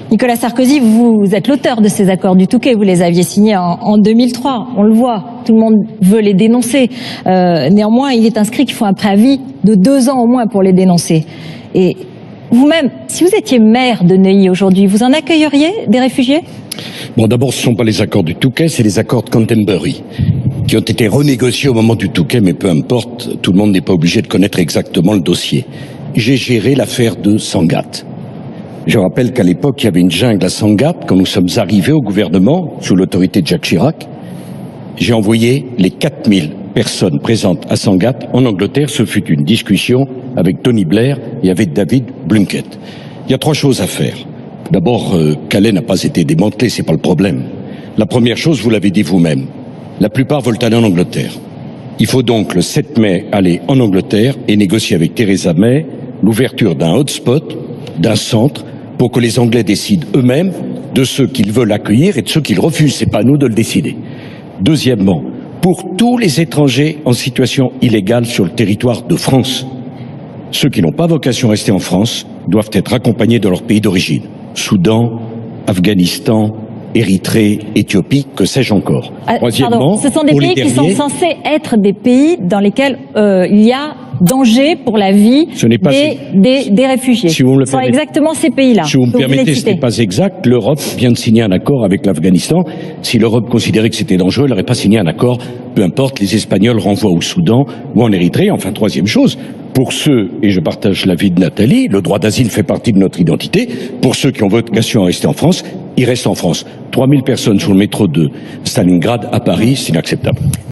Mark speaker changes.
Speaker 1: Nicolas Sarkozy, vous êtes l'auteur de ces accords du Touquet. Vous les aviez signés en 2003. On le voit, tout le monde veut les dénoncer. Néanmoins, il est inscrit qu'il faut un préavis de 2 ans au moins pour les dénoncer. Et vous-même, si vous étiez maire de Neuilly aujourd'hui, vous en accueilleriez des réfugiés?
Speaker 2: Bon, d'abord, ce ne sont pas les accords du Touquet, c'est les accords de Canterbury, qui ont été renégociés au moment du Touquet, mais peu importe, tout le monde n'est pas obligé de connaître exactement le dossier. J'ai géré l'affaire de Sangatte. Je rappelle qu'à l'époque, il y avait une jungle à Sangatte. Quand nous sommes arrivés au gouvernement, sous l'autorité de Jacques Chirac, j'ai envoyé les 4000 personnes présentes à Sangatte en Angleterre. Ce fut une discussion avec Tony Blair et avec David Blunkett. Il y a 3 choses à faire. D'abord, Calais n'a pas été démantelé, c'est pas le problème. La première chose, vous l'avez dit vous-même, la plupart veulent aller en Angleterre. Il faut donc le 7 mai aller en Angleterre et négocier avec Theresa May l'ouverture d'un hotspot, d'un centre, pour que les Anglais décident eux-mêmes de ceux qu'ils veulent accueillir et de ceux qu'ils refusent. C'est pas à nous de le décider. Deuxièmement, pour tous les étrangers en situation illégale sur le territoire de France, ceux qui n'ont pas vocation à rester en France doivent être accompagnés de leur pays d'origine. Soudan, Afghanistan, Érythrée, Éthiopie, que sais-je encore.
Speaker 1: Pardon, ce sont des pays qui sont censés être des pays dans lesquels il y a danger pour la vie des réfugiés.
Speaker 2: Si vous me le
Speaker 1: ce sont
Speaker 2: permettez,
Speaker 1: exactement ces pays-là.
Speaker 2: Si vous me permettez, ce n'est pas exact. L'Europe vient de signer un accord avec l'Afghanistan. Si l'Europe considérait que c'était dangereux, elle n'aurait pas signé un accord. Peu importe, les Espagnols renvoient au Soudan ou en Érythrée. Enfin, troisième chose, pour ceux, et je partage l'avis de Nathalie, le droit d'asile fait partie de notre identité. Pour ceux qui ont vocation à rester en France, ils restent en France. 3000 personnes sur le métro de Stalingrad à Paris, c'est inacceptable.